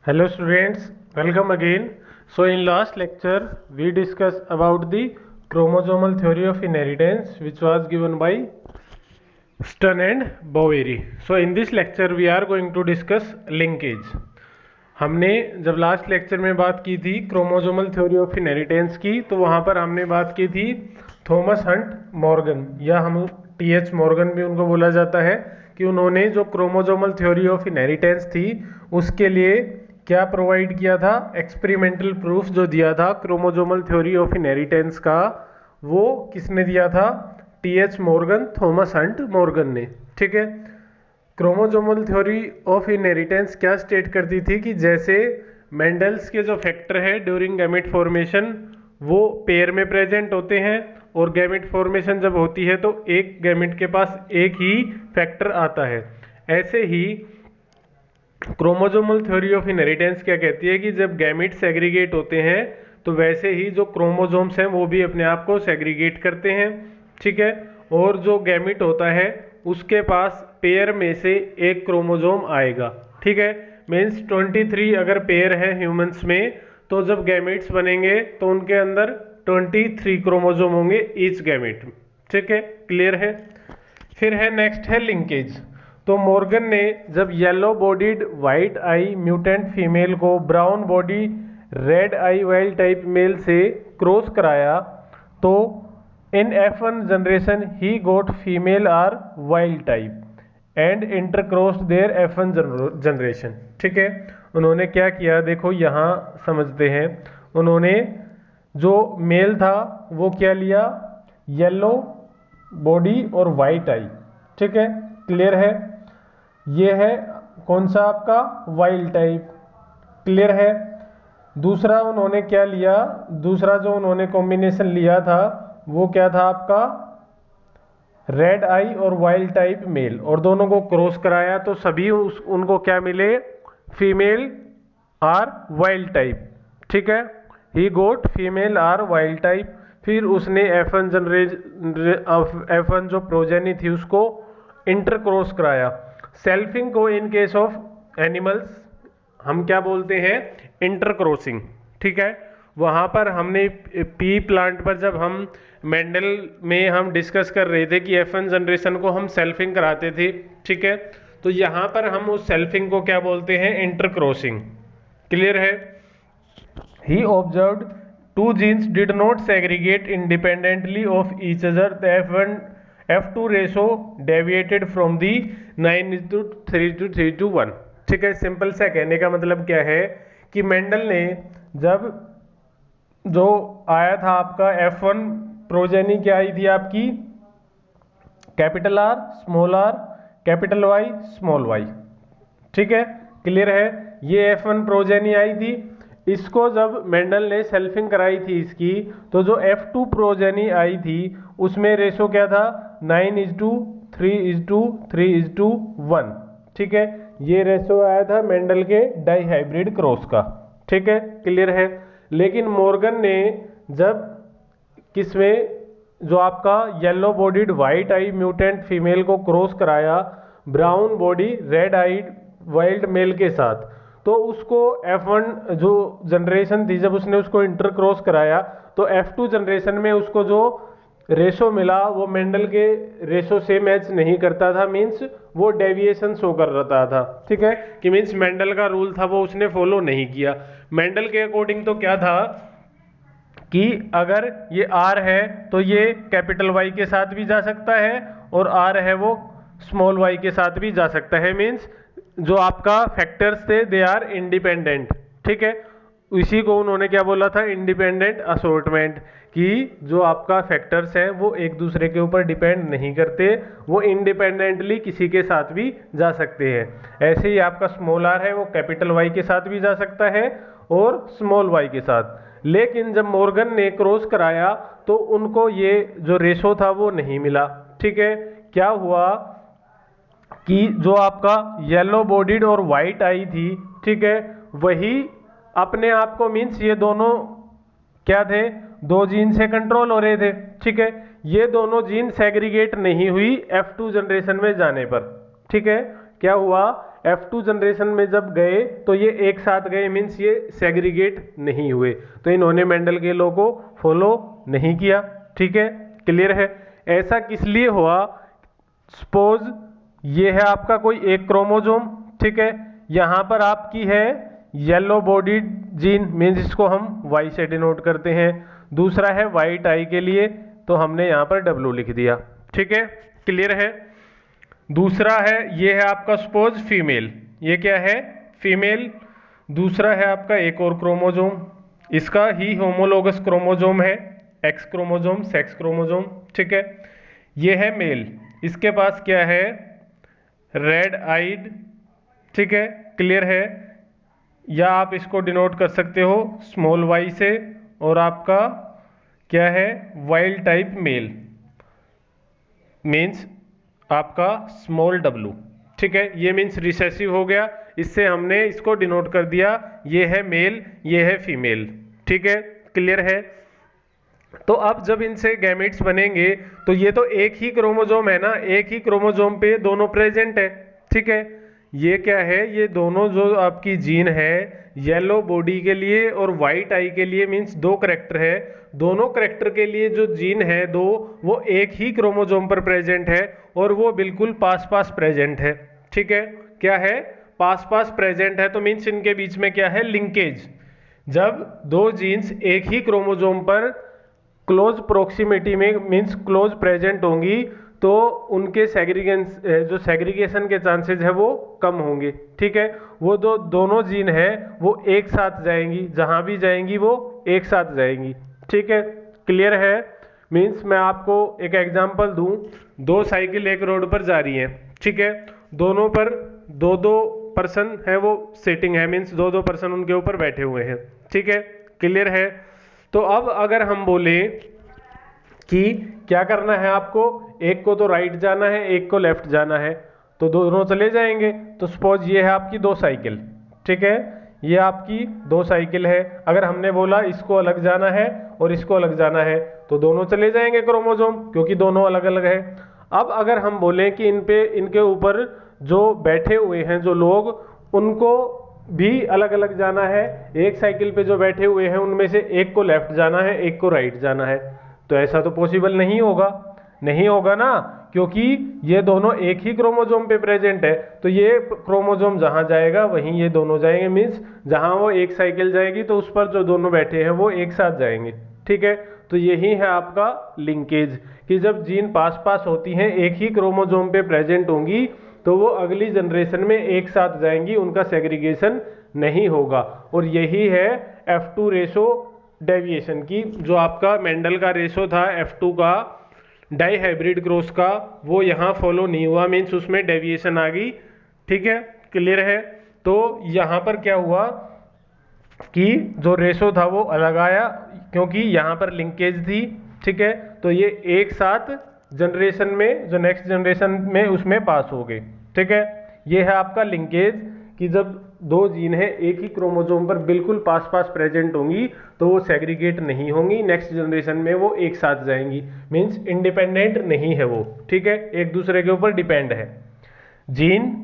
Hello students, welcome again. So in last lecture we discussed about the chromosomal theory of inheritance which was given by Stern and Boveri. So in this lecture we are going to discuss linkage. हमने जब last lecture में बात की थी chromosomal theory of inheritance की, तो वहाँ पर हमने बात की थी थॉमस हंट मॉर्गन, या हम टीएच मॉर्गन भी उनको बोला जाता है, कि उन्होंने जो क्रोमोसोमल थ्योरी ऑफ इनहेरिटेंस थी उसके लिए क्या प्रोवाइड किया था, एक्सपेरिमेंटल प्रूफ जो दिया था क्रोमोसोमल थ्योरी ऑफ इनहेरिटेंस का, वो किसने दिया था? T H Morgan, Thomas Hunt Morgan ने। ठीक है। क्रोमोसोमल थ्योरी ऑफ इनहेरिटेंस क्या स्टेट करती थी कि जैसे मेंडल्स के जो फैक्टर है ड्यूरिंग गैमेट फॉर्मेशन वो पेयर में प्रेजेंट होते हैं, और गैमेट फॉर्मेशन जब होती है तो एक गैमेट के पास एक ही फैक्टर आता है। ऐसे ही क्रोमोसोमल थ्योरी ऑफ इनहेरिटेंस क्या कहती है कि जब गैमेट सेग्रीगेट होते हैं तो वैसे ही जो क्रोमोसोम्स हैं वो भी अपने आप को सेग्रीगेट करते हैं। ठीक है। और जो गैमेट होता है उसके पास पेयर में से एक क्रोमोसोम आएगा। ठीक है। मीन्स 23 अगर पेयर है ह्यूमंस में, तो जब गैमेट्स बनेंगे तो उनके अंदर 23 क्रोमोसोम होंगे ईच गैमेट। ठीक है, क्लियर है। फिर है नेक्स्ट है लिंकेज। तो मॉर्गन ने जब yellow bodied white eye mutant female को brown body red eye wild type male से क्रॉस कराया, तो in F1 generation he got female are wild type and intercrossed their F1 generation. ठीक है। उन्होंने क्या किया, देखो यहाँ समझते हैं। उन्होंने जो मेल था वो क्या लिया, येलो बॉडी और वाइट आई। ठीक है, क्लियर है। ये है कौन सा आपका वाइल्ड टाइप, क्लियर है। दूसरा उन्होंने क्या लिया, दूसरा जो उन्होंने कॉम्बिनेशन लिया था वो क्या था आपका, रेड आई और वाइल्ड टाइप मेल, और दोनों को क्रॉस कराया तो सभी उनको क्या मिले, फीमेल आर वाइल्ड टाइप। ठीक है, ही got female are wild type. फिर उसने F1 जो प्रोजेनी थी उसको इंटरक्रॉस कराया। सेल्फिंग को इन केस ऑफ एनिमल्स हम क्या बोलते हैं, इंटरक्रॉसिंग। ठीक है। वहाँ पर हमने पी प्लांट पर जब हम मेंडल में हम डिस्कस कर रहे थे कि F1 जनरेशन को हम सेल्फिंग कराते थे। ठीक है। तो यहाँ पर हम उस सेल्फिंग को क्या बोलते हैं, इंटरक्रॉसिंग। क्लियर है। He observed two genes did not segregate independently of each other, F2 ratio deviated from the 9:3:3:1। ठीक है। सिंपल सा कहने का मतलब क्या है कि मेंडल ने जब जो आया था आपका F1 प्रोजेनी क्या आई थी आपकी, capital R small R capital Y small Y. ठीक है, क्लियर है। ये F1 प्रोजेनी आई थी। इसको जब मेंडल ने सेल्फिंग कराई थी इसकी, तो जो F2 प्रोजेनी आई थी उसमें रेशो क्या था, 9:3:3:1। ठीक है, ये रेशो आया था मेंडल के डाईहाइब्रिड क्रॉस का। ठीक है, क्लियर है। लेकिन मॉर्गन ने जब किसमें, जो आपका yellow bodied white eye mutant female को क्रॉस कराया brown body red eyed wild male के साथ, तो उसको F1 जो जनरेशन थी जब उसने उसको इंटरक्रॉस कराया तो F2 जनरेशन में उसको जो रेशो मिला वो मेंडल के रेशो से मैच नहीं करता था। मींस वो डेविएशन शो कर रहा था। ठीक है, कि मींस मेंडल का रूल था वो उसने फॉलो नहीं किया। मेंडल के अकॉर्डिंग तो क्या था कि अगर ये R है तो ये कैपिटल Y के साथ भी जा सकता है, और R है वो स्मॉल y के साथ भी जा सकता है। मींस जो आपका फैक्टर्स थे दे आर इंडिपेंडेंट। ठीक है, इसी को उन्होंने क्या बोला था, इंडिपेंडेंट असॉर्टमेंट, कि जो आपका फैक्टर्स हैं वो एक दूसरे के ऊपर डिपेंड नहीं करते, वो इंडिपेंडेंटली किसी के साथ भी जा सकते हैं। ऐसे ही आपका स्मॉल r है वो कैपिटल Y के साथ भी जा सकता है और स्मॉल y के साथ। लेकिन जब मॉर्गन ने क्रॉस कराया तो उनको ये जो रेशो था वो नहीं मिला। ठीक है, क्या हुआ कि जो आपका येलो बॉडीड और वाइट आई थी, ठीक है, वही अपने आप को, मीन्स ये दोनों क्या थे, दो जीन से कंट्रोल हो रहे थे। ठीक है, ये दोनों जीन सेग्रीगेट नहीं हुई F2 जनरेशन में जाने पर। ठीक है, क्या हुआ, F2 जनरेशन में जब गए तो ये एक साथ गए, मीन्स ये सेग्रीगेट नहीं हुए, तो इन्होंने मेंडल के लॉ को फॉलो नहीं किया। ठीक है, क्लियर है। ऐसा किस लिए हुआ? सपोज ये है आपका कोई एक क्रोमोजोम, ठीक है, यहाँ पर आपकी है येलो बॉडीड जीन, मीन्स इसको हम वाई से डिनोट करते हैं। दूसरा है वाइट आई के लिए, तो हमने यहाँ पर डब्ल्यू लिख दिया। ठीक है, क्लियर है। दूसरा है ये है आपका सपोज फीमेल, ये क्या है? फीमेल। दूसरा है आपका एक और क्रोमोजोम, इसका ही होमोलोगस क्रोमोजोम है, एक्स क्रोमोजोम, सेक्स क्रोमोजोम। ठीक है, ये है मेल, इसके पास क्या है? Red eyed. ठीक है, क्लियर है। या आप इसको डिनोट कर सकते हो स्मॉल वाई से, और आपका क्या है? वाइल्ड टाइप मेल, मीन्स आपका स्मॉल डब्लू। ठीक है, ये मीन्स रिसेसिव हो गया, इससे हमने इसको डिनोट कर दिया, ये है मेल, ये है फीमेल। ठीक है, क्लियर है। तो अब जब इनसे गैमेट्स बनेंगे तो ये तो एक ही क्रोमोजोम है ना, एक ही क्रोमोजोम पे दोनों प्रेजेंट है। ठीक है, ये क्या है? ये दोनों जो आपकी जीन है येलो बॉडी के लिए और वाइट आई के लिए, मीन्स दो करेक्टर है, दोनों करेक्टर के लिए जो जीन है दो, वो एक ही क्रोमोजोम पर प्रेजेंट है और वो बिल्कुल पास पास प्रेजेंट है। ठीक है, क्या है? पास पास प्रेजेंट है, तो मीन्स इनके बीच में क्या है? लिंकेज। जब दो जीन्स एक ही क्रोमोजोम पर क्लोज प्रोक्सिमिटी में, मीन्स क्लोज प्रेजेंट होंगी, तो उनके सेग्रीगेशन के चांसेस है वो कम होंगे। ठीक है, वो दोनों जीन है वो एक साथ जाएंगी, जहां भी जाएंगी वो एक साथ जाएंगी। ठीक है, क्लियर है। मीन्स मैं आपको एक एग्जांपल दूं, दो साइकिल एक रोड पर जा रही हैं, ठीक है, दोनों पर दो दो पर्सन है वो सिटिंग है, मीन्स दो दो पर्सन उनके ऊपर बैठे हुए हैं। ठीक है, क्लियर है। तो अब अगर हम बोले कि क्या करना है आपको, एक को तो राइट जाना है, एक को लेफ्ट जाना है, तो दोनों चले जाएंगे। तो सपोज ये है आपकी दो साइकिल, ठीक है, ये आपकी दो साइकिल है। अगर हमने बोला इसको अलग जाना है और इसको अलग जाना है, तो दोनों चले जाएंगे क्रोमोजोम, क्योंकि दोनों अलग अलग है। अब अगर हम बोलें कि इनके ऊपर जो बैठे हुए हैं जो लोग, उनको भी अलग अलग जाना है, एक साइकिल पे जो बैठे हुए हैं उनमें से एक को लेफ्ट जाना है, एक को राइट जाना है, तो ऐसा तो पॉसिबल नहीं होगा, नहीं होगा ना, क्योंकि ये दोनों एक ही क्रोमोजोम पे प्रेजेंट है। तो ये क्रोमोजोम जहां जाएगा वहीं ये दोनों जाएंगे, मीन्स जहां वो एक साइकिल जाएगी तो उस पर जो दोनों बैठे हैं वो एक साथ जाएंगे। ठीक है, तो यही है आपका लिंकेज, कि जब जीन पास पास होती हैं, एक ही क्रोमोजोम पे प्रेजेंट होंगी, तो वो अगली जनरेशन में एक साथ जाएंगी, उनका सेग्रीगेशन नहीं होगा। और यही है F2 रेशो डेविएशन की, जो आपका मेंडल का रेशो था F2 का डाई हाइब्रिड क्रॉस का, वो यहाँ फॉलो नहीं हुआ, मीन्स उसमें डेविएशन आ गई। ठीक है, क्लियर है। तो यहाँ पर क्या हुआ कि जो रेशो था वो अलग आया, क्योंकि यहाँ पर लिंकेज थी। ठीक है, तो ये एक साथ जनरेशन में, जो नेक्स्ट जनरेशन में उसमें पास हो गए। ठीक है, ये है आपका लिंकेज, कि जब दो जीन है एक ही क्रोमोजोम पर बिल्कुल पास पास प्रेजेंट होंगी, तो वो सेग्रीगेट नहीं होंगी, नेक्स्ट जनरेशन में वो एक साथ जाएंगी, मीन्स इंडिपेंडेंट नहीं है वो। ठीक है, एक दूसरे के ऊपर डिपेंड है। Gene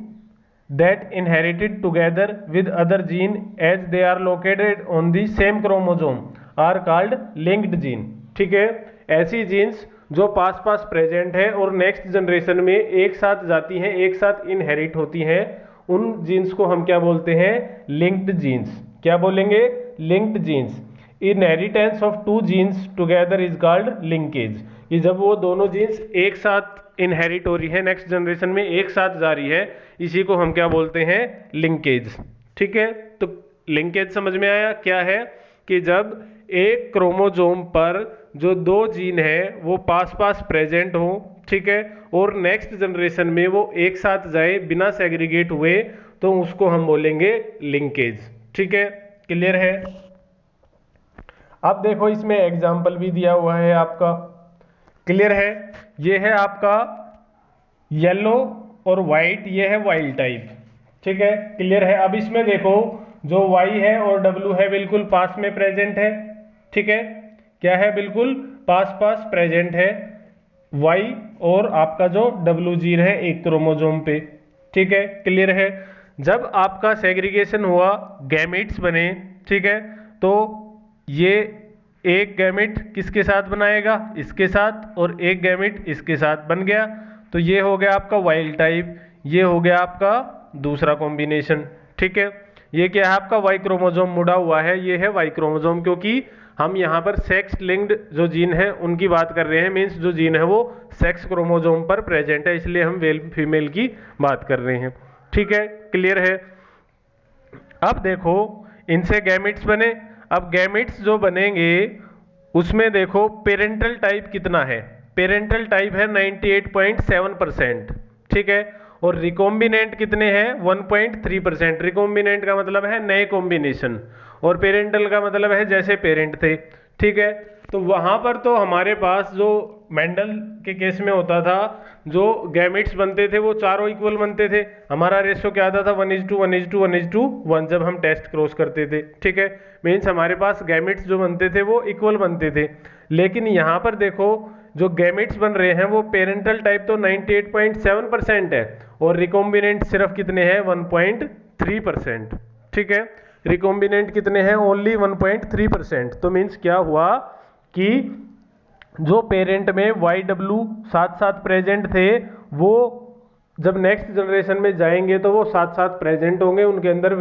that inherited together with other gene as they are located on the same chromosome are called linked gene। ठीक है, ऐसी जीन्स जो पास पास प्रेजेंट है और नेक्स्ट जनरेशन में एक साथ जाती हैं, एक साथ इनहेरिट होती हैं, उन जीन्स को हम क्या बोलते हैं? Linked genes. क्या बोलेंगे? Linked genes. Inheritance of two genes together is called linkage, कि जब वो दोनों जीन्स एक साथ इनहेरिट हो रही है, नेक्स्ट जनरेशन में एक साथ जा रही है, इसी को हम क्या बोलते हैं? लिंकेज। ठीक है, तो लिंकेज समझ में आया क्या है? कि जब एक क्रोमोजोम पर जो दो जीन है वो पास पास प्रेजेंट हो, ठीक है, और नेक्स्ट जनरेशन में वो एक साथ जाए बिना सेग्रीगेट हुए, तो उसको हम बोलेंगे लिंकेज। ठीक है, क्लियर है। अब देखो इसमें एग्जाम्पल भी दिया हुआ है आपका, क्लियर है। ये है आपका येलो और वाइट, ये है वाइल्ड टाइप। ठीक है, क्लियर है। अब इसमें देखो जो वाई है और डब्लू है बिल्कुल पास में प्रेजेंट है। ठीक है, क्या है? बिल्कुल पास पास प्रेजेंट है वाई और आपका जो डब्लू जीन है एक क्रोमोजोम पे। ठीक है, क्लियर है। जब आपका सेग्रीगेशन हुआ, गैमेट्स बने, ठीक है, तो ये एक गैमेट किसके साथ बनाएगा, इसके साथ, और एक गैमेट इसके साथ बन गया, तो ये हो गया आपका वाइल्ड टाइप, ये हो गया आपका दूसरा कॉम्बिनेशन, ठीक है। ये क्या है आपका वाई क्रोमोसोम मुड़ा हुआ है, ये है वाई क्रोमोसोम, क्योंकि हम यहाँ पर सेक्स लिंक्ड जो जीन है उनकी बात कर रहे हैं, मीन्स जो जीन है वो सेक्स क्रोमोसोम पर प्रेजेंट है, इसलिए हम मेल फीमेल की बात कर रहे हैं, ठीक है, क्लियर है। अब देखो इनसे गैमेट्स बने, अब गैमेट्स जो बनेंगे उसमें देखो पेरेंटल टाइप कितना है, पेरेंटल टाइप है 98.7%, ठीक है, और रिकॉम्बिनेंट कितने हैं 1.3%। रिकॉम्बिनेंट का मतलब है नए कॉम्बिनेशन, और पेरेंटल का मतलब है जैसे पेरेंट थे, ठीक है। तो वहां पर तो हमारे पास जो मेंडल के केस में होता था, जो गैमेट्स बनते थे वो चारों इक्वल बनते थे, हमारा रेशियो क्या आता था 1:1:1:1 जब हम टेस्ट क्रॉस करते थे, ठीक है, मीन्स हमारे पास गैमेट्स जो बनते थे वो इक्वल बनते थे। लेकिन यहाँ पर देखो जो गैमेट्स बन रहे हैं वो पेरेंटल टाइप तो 98.7% है, और रिकॉम्बिनेंट सिर्फ कितने हैं 1.3%, ठीक है, रिकॉम्बिनेंट कितने हैं ओनली 1.3%। तो मीन्स क्या हुआ कि जो पेरेंट में YW साथ साथ प्रेजेंट थे वो जब नेक्स्ट जनरेशन में जाएंगे तो वो साथ साथ प्रेजेंट होंगे, उनके अंदर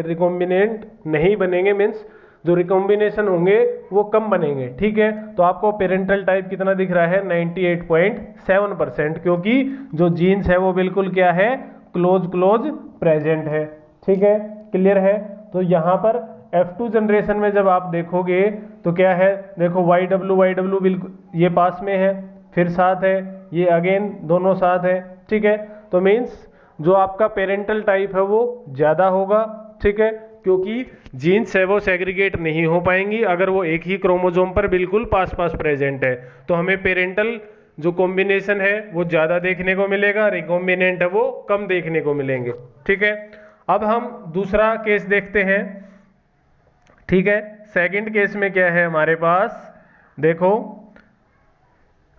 रिकॉम्बिनेंट नहीं बनेंगे, मीन्स जो रिकॉम्बिनेशन होंगे वो कम बनेंगे, ठीक है। तो आपको पेरेंटल टाइप कितना दिख रहा है 98.7%, क्योंकि जो जीन्स है वो बिल्कुल क्या है क्लोज प्रेजेंट है, ठीक है, क्लियर है। तो यहाँ पर F2 जनरेशन में जब आप देखोगे तो क्या है, देखो YW बिल्कुल ये पास में है, फिर साथ है, ये अगेन दोनों साथ है, ठीक है। तो मीन्स जो आपका पेरेंटल टाइप है वो ज़्यादा होगा, ठीक है, क्योंकि जीन्स है वो सेग्रीगेट नहीं हो पाएंगी अगर वो एक ही क्रोमोसोम पर बिल्कुल पास प्रेजेंट है, तो हमें पेरेंटल जो कॉम्बिनेशन है वो ज़्यादा देखने को मिलेगा, रिकॉम्बिनेंट है वो कम देखने को मिलेंगे, ठीक है। अब हम दूसरा केस देखते हैं, ठीक है। सेकंड केस में क्या है हमारे पास, देखो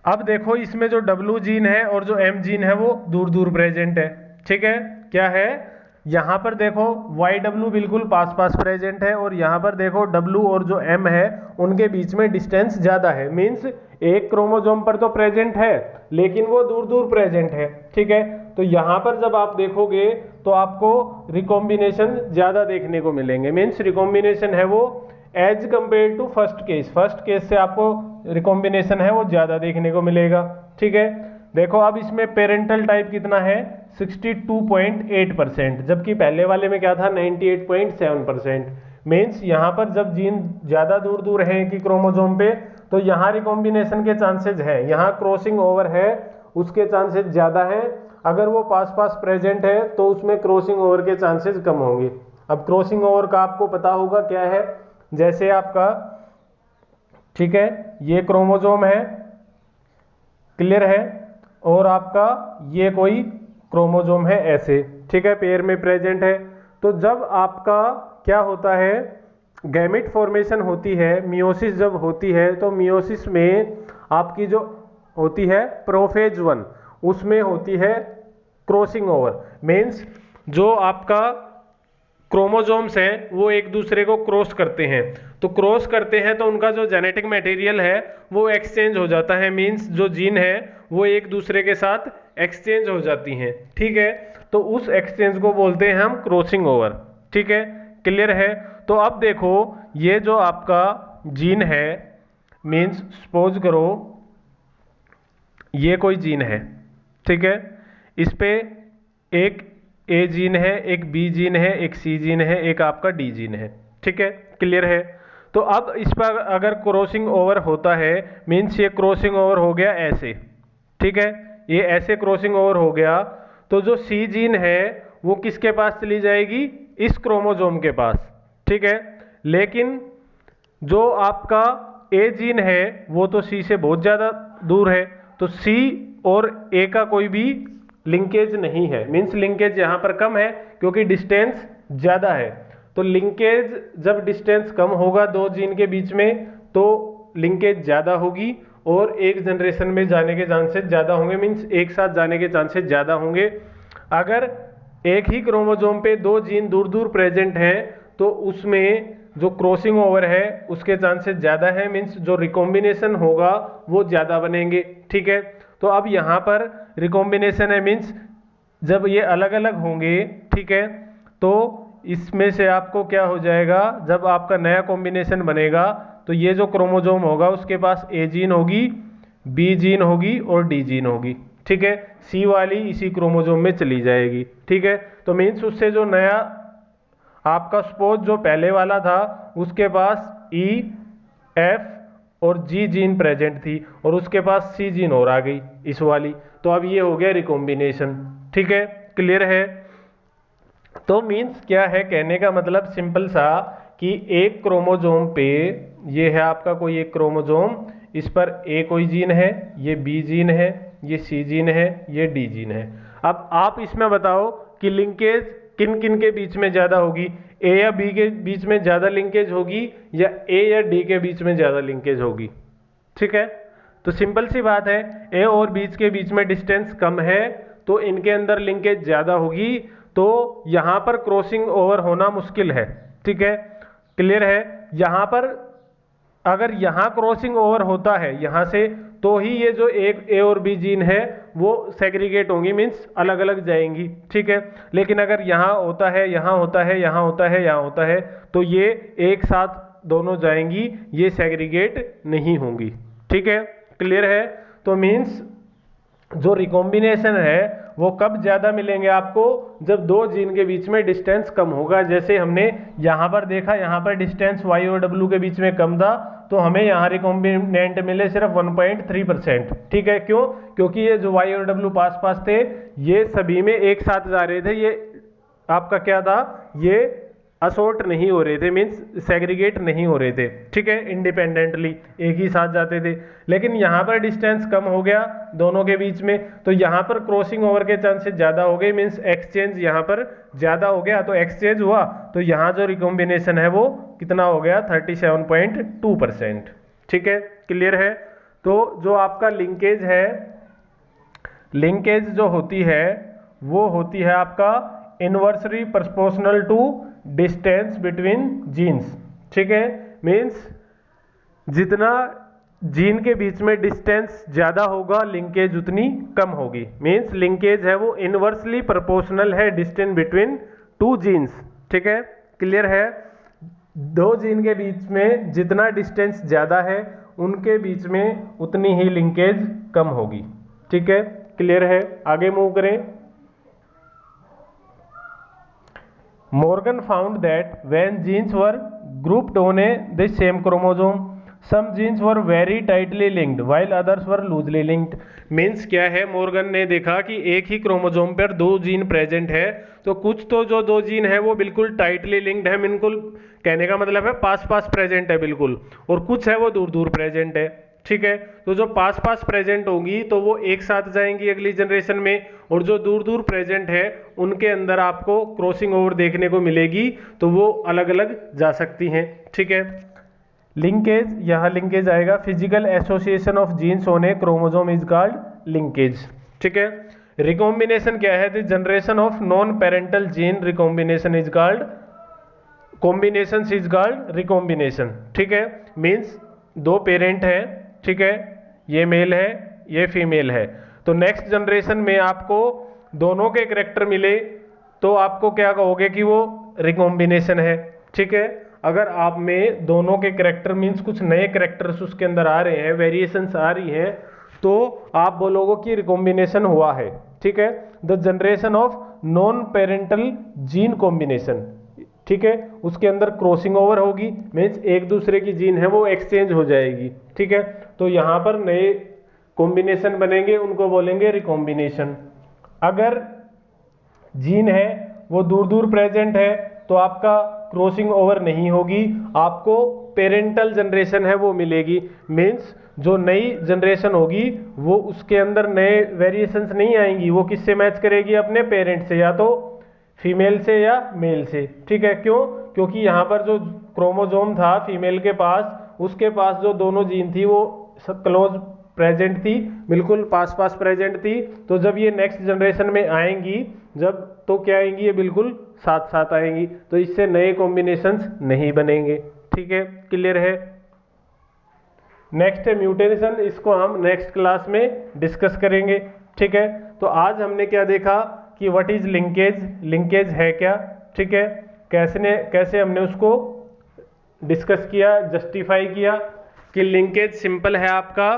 अब देखो इसमें जो W जीन है और जो M जीन है वो दूर दूर प्रेजेंट है, ठीक है, क्या है यहाँ पर देखो YW बिल्कुल पास प्रेजेंट है, और यहाँ पर देखो W और जो M है उनके बीच में डिस्टेंस ज्यादा है, मीन्स एक क्रोमोसोम पर तो प्रेजेंट है लेकिन वो दूर दूर प्रेजेंट है, ठीक है। तो यहाँ पर जब आप देखोगे तो आपको रिकॉम्बिनेशन ज्यादा देखने को मिलेंगे, मीन्स रिकॉम्बिनेशन है वो as compare to first case से आपको रिकॉम्बिनेशन है वो ज्यादा देखने को मिलेगा, ठीक है। देखो अब इसमें पेरेंटल टाइप कितना है 62.8%, जबकि पहले वाले में क्या था 98.7%। मीन्स यहाँ पर जब जीन ज्यादा दूर दूर है कि क्रोमोसोम पे तो यहाँ रिकॉम्बिनेशन के चांसेस है, यहाँ क्रॉसिंग ओवर है उसके चांसेस ज्यादा है, अगर वो पास प्रेजेंट है तो उसमें क्रॉसिंग ओवर के चांसेस कम होंगे। अब क्रॉसिंग ओवर का आपको पता होगा क्या है, जैसे आपका, ठीक है, ये क्रोमोसोम है, क्लियर है, और आपका ये कोई क्रोमोसोम है ऐसे, ठीक है, पेयर में प्रेजेंट है। तो जब आपका क्या होता है गैमेट फॉर्मेशन होती है, मियोसिस जब होती है तो मियोसिस में आपकी जो होती है प्रोफेज 1 उसमें होती है क्रॉसिंग ओवर, मीन्स जो आपका क्रोमोसोम्स हैं वो एक दूसरे को क्रॉस करते हैं, तो क्रॉस करते हैं तो उनका जो जेनेटिक मटेरियल है वो एक्सचेंज हो जाता है, मीन्स जो जीन है वो एक दूसरे के साथ एक्सचेंज हो जाती हैं, ठीक है। तो उस एक्सचेंज को बोलते हैं हम क्रॉसिंग ओवर, ठीक है, क्लियर है। तो अब देखो ये जो आपका जीन है, मीन्स सपोज करो ये कोई जीन है, ठीक है, इस पे एक ए जीन है, एक बी जीन है, एक सी जीन है, एक आपका डी जीन है, ठीक है, क्लियर है। तो अब इस पर अगर क्रॉसिंग ओवर होता है मीन्स ये क्रॉसिंग ओवर हो गया ऐसे, ठीक है, ये ऐसे क्रॉसिंग ओवर हो गया, तो जो सी जीन है वो किसके पास चली जाएगी इस क्रोमोसोम के पास, ठीक है। लेकिन जो आपका ए जीन है वो तो सी से बहुत ज्यादा दूर है, तो सी और ए का कोई भी लिंकेज नहीं है, मीन्स लिंकेज यहाँ पर कम है क्योंकि डिस्टेंस ज्यादा है। तो लिंकेज जब डिस्टेंस कम होगा दो जीन के बीच में तो लिंकेज ज्यादा होगी और एक जनरेशन में जाने के चांसेस ज्यादा होंगे, मीन्स एक साथ जाने के चांसेस ज्यादा होंगे। अगर एक ही क्रोमोसोम पे दो जीन दूर दूर प्रेजेंट हैं तो उसमें जो क्रॉसिंग ओवर है उसके चांसेस ज़्यादा है, मीन्स जो रिकॉम्बिनेशन होगा वो ज़्यादा बनेंगे। ठीक है, तो अब यहाँ पर रिकॉम्बिनेशन है, मीन्स जब ये अलग अलग होंगे, ठीक है, तो इसमें से आपको क्या हो जाएगा, जब आपका नया कॉम्बिनेशन बनेगा तो ये जो क्रोमोसोम होगा उसके पास ए जीन होगी, बी जीन होगी और डी जीन होगी। ठीक है, सी वाली इसी क्रोमोसोम में चली जाएगी। ठीक है, तो मीन्स उससे जो नया आपका सपोज जो पहले वाला था उसके पास ई, एफ और जी जीन प्रेजेंट थी और उसके पास सी जीन और आ गई इस वाली, तो अब ये हो गया रिकॉम्बिनेशन। ठीक है, क्लियर है। तो मीन्स क्या है, कहने का मतलब सिंपल सा कि एक क्रोमोसोम पे ये है आपका कोई एक क्रोमोसोम, इस पर ए कोई जीन है, ये बी जीन है, ये सी जीन है, ये डी जीन है। अब आप इसमें बताओ कि लिंकेज किन किन के बीच में ज्यादा होगी, ए या बी के बीच में ज्यादा लिंकेज होगी या ए या डी के बीच में ज्यादा लिंकेज होगी। ठीक है, तो सिंपल सी बात है, ए और बीच के बीच में डिस्टेंस कम है तो इनके अंदर लिंकेज ज्यादा होगी, तो यहां पर क्रॉसिंग ओवर होना मुश्किल है। ठीक है, क्लियर है। यहां पर अगर यहां क्रॉसिंग ओवर होता है यहां से, तो ही ये जो एक ए और बी जीन है वो सेग्रीगेट होंगी, मीन्स अलग अलग जाएंगी। ठीक है, लेकिन अगर यहाँ होता है, यहाँ होता है, यहाँ होता है, यहाँ होता है, तो ये एक साथ दोनों जाएंगी, ये सेग्रीगेट नहीं होंगी। ठीक है, क्लियर है। तो मीन्स जो रिकॉम्बिनेशन है वो कब ज्यादा मिलेंगे आपको, जब दो जीन के बीच में डिस्टेंस कम होगा। जैसे हमने यहां पर देखा, यहां पर डिस्टेंस y और w के बीच में कम था तो हमें यहाँ रिकॉम्बिनेंट मिले सिर्फ 1.3%। ठीक है, क्यों, क्योंकि ये जो y और w पास पास थे ये सभी में एक साथ जा रहे थे, ये आपका क्या था, ये असोर्ट नहीं हो रहे थे, मीन्स सेग्रीगेट नहीं हो रहे थे। ठीक है, इंडिपेंडेंटली एक ही साथ जाते थे। लेकिन यहाँ पर डिस्टेंस कम हो गया दोनों के बीच में, तो यहाँ पर क्रॉसिंग ओवर के चांसेस ज्यादा हो गए, मीन्स एक्सचेंज यहाँ पर ज्यादा हो गया, तो एक्सचेंज हुआ तो यहाँ जो रिकॉम्बिनेशन है वो कितना हो गया, 37.2%। ठीक है, क्लियर है। तो जो आपका लिंकेज है, लिंकेज जो होती है वो होती है आपका inversely proportional to distance between genes. ठीक है, मीन्स जितना जीन के बीच में डिस्टेंस ज्यादा होगा लिंकेज उतनी कम होगी। मीन्स लिंकेज है वो इनवर्सली प्रोपोर्शनल है डिस्टेंस बिटवीन टू जीन्स। ठीक है, क्लियर है। दो जीन के बीच में जितना डिस्टेंस ज्यादा है उनके बीच में उतनी ही लिंकेज कम होगी। ठीक है, क्लियर है। आगे मूव करें। Morgan found that when genes were grouped on the same chromosome, some genes were very tightly linked while others were loosely linked. Means क्या है, मॉर्गन ने देखा कि एक ही क्रोमोसोम पर दो जीन प्रेजेंट है, तो कुछ तो जो दो जीन है वो बिल्कुल टाइटली लिंक्ड है, बिल्कुल कहने का मतलब है पास पास प्रेजेंट है बिल्कुल, और कुछ है वो दूर दूर प्रेजेंट है। ठीक है, तो जो पास पास प्रेजेंट होंगी तो वो एक साथ जाएंगी अगली जनरेशन में, और जो दूर दूर प्रेजेंट है उनके अंदर आपको क्रॉसिंग ओवर देखने को मिलेगी, तो वो अलग अलग जा सकती हैं। ठीक है, लिंकेज, यहाँ लिंकेज आएगा, physical association of genes on a chromosome is called linkage. ठीक है, रिकॉम्बिनेशन क्या है, the generation of non parental gene recombination is called, combination is called recombination. ठीक है, मीन्स दो पेरेंट है, ठीक है, ये मेल है ये फीमेल है, तो नेक्स्ट जनरेशन में आपको दोनों के कैरेक्टर मिले तो आपको क्या कहोगे कि वो रिकॉम्बिनेशन है। ठीक है, अगर आप में दोनों के कैरेक्टर मीन्स कुछ नए कैरेक्टर्स उसके अंदर आ रहे हैं, वेरिएशंस आ रही हैं, तो आप बोलोगे कि रिकॉम्बिनेशन हुआ है। ठीक है, the generation of non parental gene combination. ठीक है, उसके अंदर क्रॉसिंग ओवर होगी, मीन्स एक दूसरे की जीन है वो एक्सचेंज हो जाएगी। ठीक है, तो यहां पर नए कॉम्बिनेशन बनेंगे, उनको बोलेंगे रिकॉम्बिनेशन। अगर जीन है वो दूर दूर प्रेजेंट है तो आपका क्रॉसिंग ओवर नहीं होगी, आपको पेरेंटल जनरेशन है वो मिलेगी, मीन्स जो नई जनरेशन होगी वो उसके अंदर नए वेरिएशंस नहीं आएंगी, वो किससे मैच करेगी, अपने पेरेंट से, या तो फीमेल से या मेल से। ठीक है, क्यों, क्योंकि यहाँ पर जो क्रोमोसोम था फीमेल के पास, उसके पास जो दोनों जीन थी वो क्लोज प्रेजेंट थी, बिल्कुल पास पास प्रेजेंट थी। तो जब ये नेक्स्ट जनरेशन में आएंगी, जब तो क्या आएंगी, ये बिल्कुल साथ साथ आएंगी, तो इससे नए कॉम्बिनेशंस नहीं बनेंगे। ठीक है, क्लियर है। नेक्स्ट है म्यूटेशन, इसको हम नेक्स्ट क्लास में डिस्कस करेंगे। ठीक है, तो आज हमने क्या देखा कि व्हाट इज लिंकेज, लिंकेज है क्या। ठीक है, कैसे हमने उसको डिस्कस किया, जस्टिफाई किया कि लिंकेज सिंपल है आपका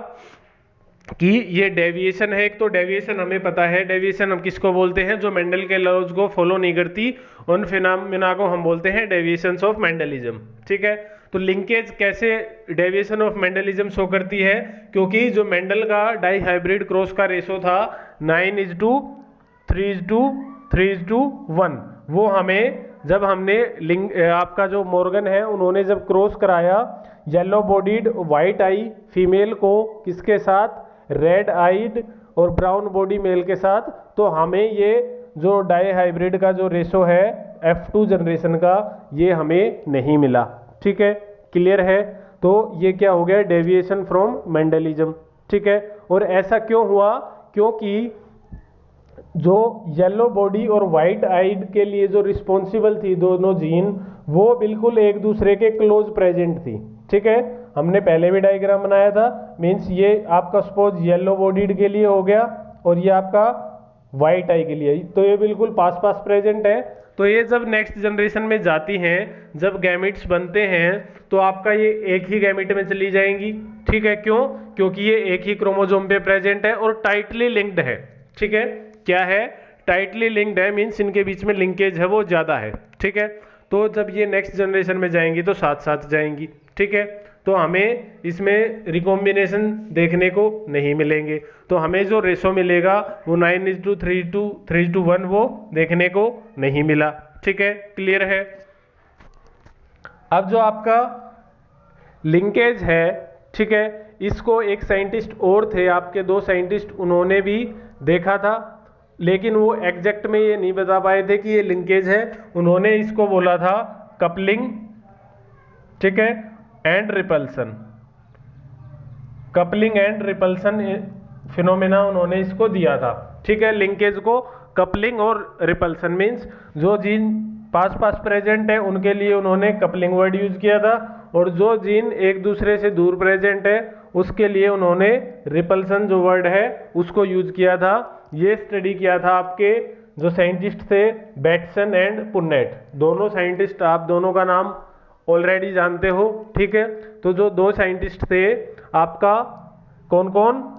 कि ये डेविएशन है। एक तो डेविएशन हमें पता है, डेविएशन हम किसको बोलते हैं, जो मेंडल के लॉज को फॉलो नहीं करती, उन फिनोमेना को हम बोलते हैं डेविएशंस ऑफ मेंडलिज्म। ठीक है, तो लिंकेज कैसे डेविएशन ऑफ मेंडलिज्म शो करती है, क्योंकि जो मेंडल का डाई हाइब्रिड क्रॉस का रेशो था 9:3:1, वो हमें जब हमने आपका जो मॉर्गन है उन्होंने जब क्रॉस कराया येलो बॉडीड व्हाइट आई फीमेल को किसके साथ, रेड आइड और ब्राउन बॉडी मेल के साथ, तो हमें ये जो डाई हाइब्रिड का जो रेशो है F2 जनरेशन का, ये हमें नहीं मिला। ठीक है, क्लियर है। तो ये क्या हो गया, डेविएशन फ्रॉम मेंडलिज्म। ठीक है, और ऐसा क्यों हुआ, क्योंकि जो येलो बॉडी और व्हाइट आइड के लिए जो रिस्पॉन्सिबल थी दोनों जीन, वो बिल्कुल एक दूसरे के क्लोज प्रेजेंट थी। ठीक है, हमने पहले भी डायग्राम बनाया था, मीन्स ये आपका सपोज येलो बॉडीड के लिए हो गया और ये आपका व्हाइट आई के लिए, तो ये बिल्कुल पास पास प्रेजेंट है। तो ये जब नेक्स्ट जनरेशन में जाती हैं, जब गैमिट्स बनते हैं, तो आपका ये एक ही गैमिट में चली जाएंगी। ठीक है, क्यों, क्योंकि ये एक ही क्रोमोसोम पे प्रेजेंट है और टाइटली लिंक्ड है। ठीक है, क्या है, टाइटली लिंक्ड है, मीन्स इनके बीच में लिंकेज है वो ज्यादा है। ठीक है, तो जब ये नेक्स्ट जनरेशन में जाएंगी तो साथ साथ जाएंगी। ठीक है, तो हमें इसमें रिकॉम्बिनेशन देखने को नहीं मिलेंगे, तो हमें जो रेशो मिलेगा वो 9:3:1 वो देखने को नहीं मिला। ठीक है, क्लियर है। अब जो आपका लिंकेज है, ठीक है, इसको एक साइंटिस्ट और थे आपके, दो साइंटिस्ट, उन्होंने भी देखा था, लेकिन वो एग्जैक्ट में ये नहीं बता पाए थे कि ये लिंकेज है। उन्होंने इसको बोला था कपलिंग, ठीक है, and repulsion, coupling and repulsion phenomena उन्होंने इसको दिया था। ठीक है, लिंकेज को कपलिंग और रिपल्सन मीन्स जो जीन पास पास प्रेजेंट है उनके लिए उन्होंने कपलिंग वर्ड यूज किया था, और जो जीन एक दूसरे से दूर प्रेजेंट है उसके लिए उन्होंने रिपल्सन जो वर्ड है उसको यूज किया था। ये स्टडी किया था आपके जो साइंटिस्ट थे बैटसन एंड पुन्नेट, दोनों साइंटिस्ट, आप दोनों का नाम ऑलरेडी जानते हो। ठीक है, तो जो दो साइंटिस्ट थे आपका, कौन कौन,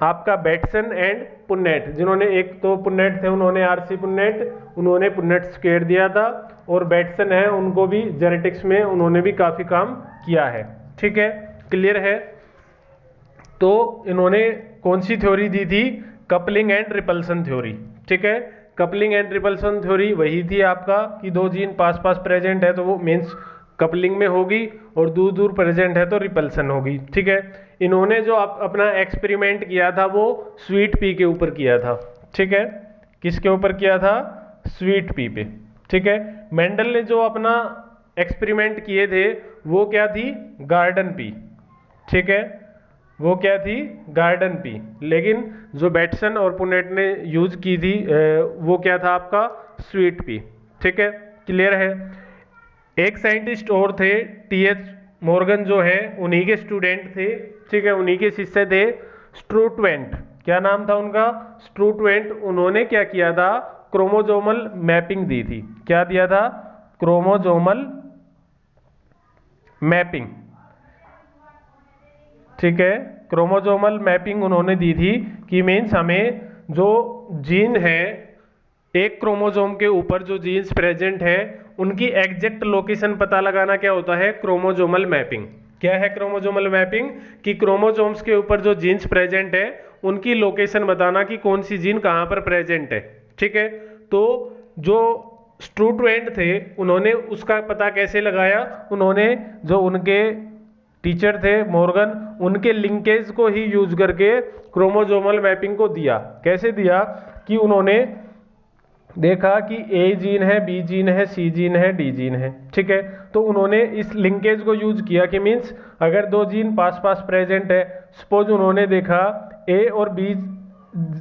आपका बैटसन एंड पुन्नेट, जिन्होंने, एक तो पुन्नेट थे उन्होंने RC पुन्नेट, उन्होंने पुन्नेट स्क्वायर दिया था, और बैटसन है उनको भी जेनेटिक्स में उन्होंने भी काफी काम किया है। ठीक है, क्लियर है। तो इन्होंने कौन सी थ्योरी दी थी, कपलिंग एंड रिपल्सन थ्योरी। ठीक है, कपलिंग एंड रिपल्सन थ्योरी वही थी आपका कि दो जीन पास पास प्रेजेंट है तो वो मीन्स कपलिंग में होगी, और दूर दूर प्रेजेंट है तो रिपल्सन होगी। ठीक है, इन्होंने जो अपना एक्सपेरिमेंट किया था वो स्वीट पी के ऊपर किया था। ठीक है, किसके ऊपर किया था, स्वीट पी पे। ठीक है, मेंडल ने जो अपना एक्सपेरिमेंट किए थे वो क्या थी, गार्डन पी। ठीक है, वो क्या थी, गार्डन पी, लेकिन जो बैटसन और पुन्नेट ने यूज की थी वो क्या था आपका, स्वीट पी। ठीक है, क्लियर है। एक साइंटिस्ट और थे TH मॉर्गन जो है, उन्हीं के स्टूडेंट थे। ठीक है, उन्हीं के शिष्य थे स्ट्रूटवेंट, क्या नाम था उनका, स्ट्रूटवेंट। उन्होंने क्या किया था, क्रोमोजोमल मैपिंग दी थी। क्या दिया था, क्रोमोजोमल मैपिंग। ठीक है, क्रोमोजोमल मैपिंग उन्होंने दी थी कि मीन्स हमें जो जीन है एक क्रोमोजोम के ऊपर जो जीन्स प्रेजेंट है उनकी एग्जैक्ट लोकेशन पता लगाना क्या होता है, क्रोमोजोमल मैपिंग। क्या है क्रोमोजोमल मैपिंग, कि क्रोमोजोम्स के ऊपर जो जीन्स प्रेजेंट है उनकी लोकेशन बताना कि कौन सी जीन कहाँ पर प्रेजेंट है। ठीक है, तो जो स्ट्रूटवेंट थे उन्होंने उसका पता कैसे लगाया, उन्होंने जो उनके टीचर थे मॉर्गन, उनके लिंकेज को ही यूज करके क्रोमोजोमल मैपिंग को दिया। कैसे दिया कि उन्होंने देखा कि ए जीन है, बी जीन है, सी जीन है, डी जीन है, ठीक है। तो उन्होंने इस लिंकेज को यूज किया कि मीन्स अगर दो जीन पास पास प्रेजेंट है, सपोज उन्होंने देखा ए और बी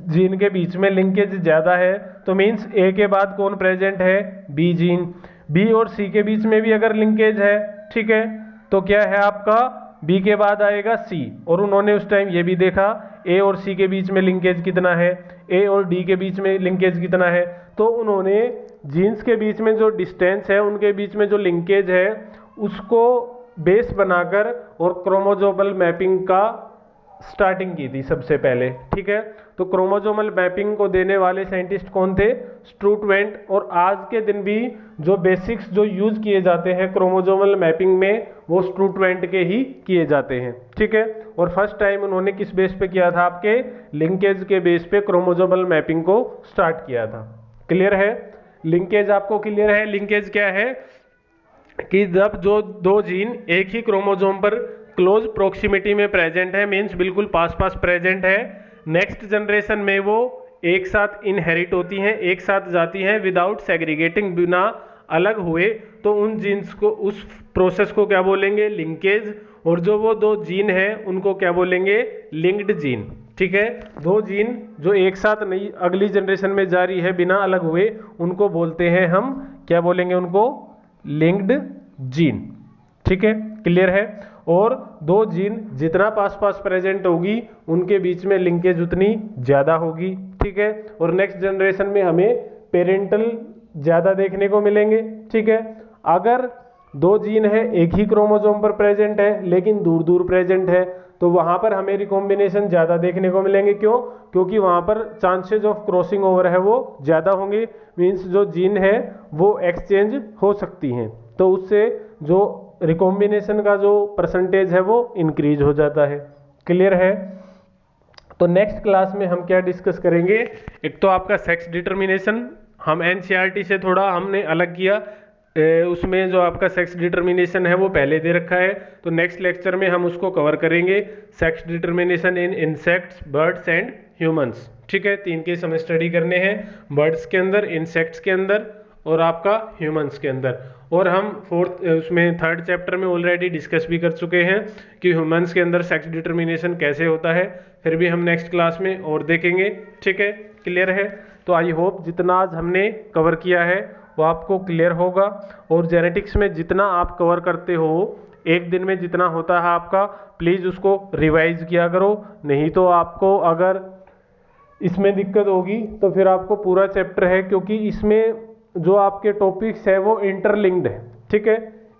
जीन के बीच में लिंकेज ज्यादा है, तो मीन्स ए के बाद कौन प्रेजेंट है, बी जीन। बी और सी के बीच में भी अगर लिंकेज है, ठीक है, तो क्या है आपका बी के बाद आएगा सी। और उन्होंने उस टाइम ये भी देखा ए और सी के बीच में लिंकेज कितना है, ए और डी के बीच में लिंकेज कितना है। तो उन्होंने जीन्स के बीच में जो डिस्टेंस है, उनके बीच में जो लिंकेज है, उसको बेस बनाकर और क्रोमोसोमल मैपिंग का स्टार्टिंग की थी सबसे पहले, ठीक है। तो क्रोमोसोमल मैपिंग को देने वाले साइंटिस्ट कौन थे, स्टूर्ट वेंट। और आज के दिन भी जो बेसिक्स जो यूज किए जाते हैं क्रोमोसोमल मैपिंग में, वो स्टूर्ट वेंट के ही किए जाते हैं, ठीक है। और फर्स्ट टाइम उन्होंने किस बेस पे किया था, आपके लिंकेज के बेस पे क्रोमोसोमल मैपिंग को स्टार्ट किया था। क्लियर है, लिंकेज आपको क्लियर है। लिंकेज क्या है कि जब जो दो जीन एक ही क्रोमोसोम पर क्लोज प्रोक्सिमिटी में प्रेजेंट है, मीन्स बिल्कुल पास पास प्रेजेंट है, नेक्स्ट जनरेशन में वो एक साथ इनहेरिट होती हैं, एक साथ जाती हैं विदाउट सेग्रीगेटिंग, बिना अलग हुए, तो उन जीन्स को, उस प्रोसेस को क्या बोलेंगे, लिंकेज। और जो वो दो जीन है उनको क्या बोलेंगे, लिंक्ड जीन, ठीक है। दो जीन जो एक साथ नई अगली जनरेशन में जारी है बिना अलग हुए, उनको बोलते हैं हम, क्या बोलेंगे उनको, लिंक्ड जीन, ठीक है। क्लियर है। और दो जीन जितना पास पास प्रेजेंट होगी, उनके बीच में लिंकेज उतनी ज्यादा होगी, ठीक है। और नेक्स्ट जनरेशन में हमें पेरेंटल ज्यादा देखने को मिलेंगे, ठीक है। अगर दो जीन है एक ही क्रोमोसोम पर प्रेजेंट है लेकिन दूर दूर प्रेजेंट है, तो वहां पर हमें रिकॉम्बिनेशन ज्यादा देखने को मिलेंगे। क्यों? क्योंकि वहां पर चांसेस ऑफ क्रॉसिंग ओवर है वो ज्यादा होंगे, मीन्स जो जीन है वो एक्सचेंज हो सकती हैं, तो उससे जो रिकॉम्बिनेशन का जो परसेंटेज है वो इंक्रीज हो जाता है। क्लियर है। तो नेक्स्ट क्लास में हम क्या डिस्कस करेंगे, एक तो आपका सेक्स डिटर्मिनेशन, हम एनसीईआरटी से थोड़ा हमने अलग किया, उसमें जो आपका सेक्स डिटर्मिनेशन है वो पहले दे रखा है, तो नेक्स्ट लेक्चर में हम उसको कवर करेंगे, sex determination in insects, birds and humans, ठीक है। 3 केस हमें स्टडी करने हैं, बर्ड्स के अंदर, इंसेक्ट्स के अंदर और आपका ह्यूमंस के अंदर। और हम उसमें 3rd चैप्टर में ऑलरेडी डिस्कस भी कर चुके हैं कि ह्यूमंस के अंदर सेक्स डिटर्मिनेशन कैसे होता है, फिर भी हम नेक्स्ट क्लास में और देखेंगे, ठीक है। क्लियर है। तो आई होप जितना आज हमने कवर किया है वो आपको क्लियर होगा। और जेनेटिक्स में जितना आप कवर करते हो, एक दिन में जितना होता है आपका, प्लीज़ उसको रिवाइज किया करो, नहीं तो आपको अगर इसमें दिक्कत होगी तो फिर आपको पूरा चैप्टर है, क्योंकि इसमें जो आपके टॉपिक्स है वो इंटरलिंक्ड है, ठीक है,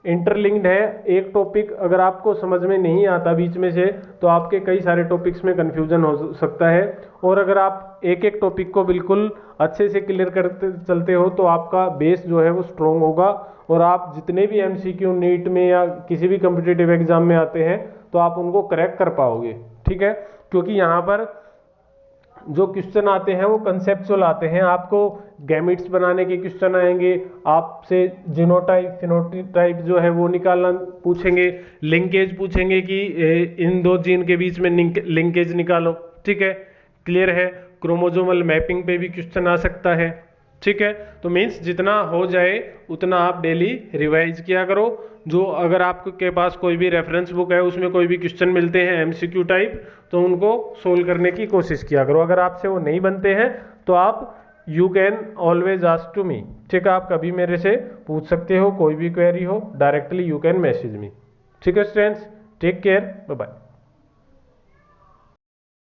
इंटरलिंक्ड है। एक टॉपिक अगर आपको समझ में नहीं आता बीच में से, तो आपके कई सारे टॉपिक्स में कंफ्यूजन हो सकता है। और अगर आप एक एक टॉपिक को बिल्कुल अच्छे से क्लियर करते चलते हो, तो आपका बेस जो है वो स्ट्रॉन्ग होगा, और आप जितने भी एमसीक्यू नीट में या किसी भी कॉम्पिटिटिव एग्जाम में आते हैं तो आप उनको क्रैक कर पाओगे, ठीक है। क्योंकि यहाँ पर जो क्वेश्चन आते हैं वो कंसेप्चुअल आते हैं, आपको गैमिट्स बनाने के क्वेश्चन आएंगे, आपसे जीनोटाइप फिनोटाइप जो है वो निकालना पूछेंगे, लिंकेज पूछेंगे कि इन दो जीन के बीच में लिंकेज निकालो, ठीक है। क्लियर है। क्रोमोसोमल मैपिंग पे भी क्वेश्चन आ सकता है, ठीक है। तो मीन्स जितना हो जाए उतना आप डेली रिवाइज किया करो। जो अगर आपके पास कोई भी रेफरेंस बुक है उसमें कोई भी क्वेश्चन मिलते हैं एमसीक्यू टाइप, तो उनको सोल्व करने की कोशिश किया करो। अगर आपसे वो नहीं बनते हैं तो आप you can always ask to me, ठीक है। आप कभी मेरे से पूछ सकते हो, कोई भी क्वेरी हो directly you can message me, ठीक है students. Take care, bye bye.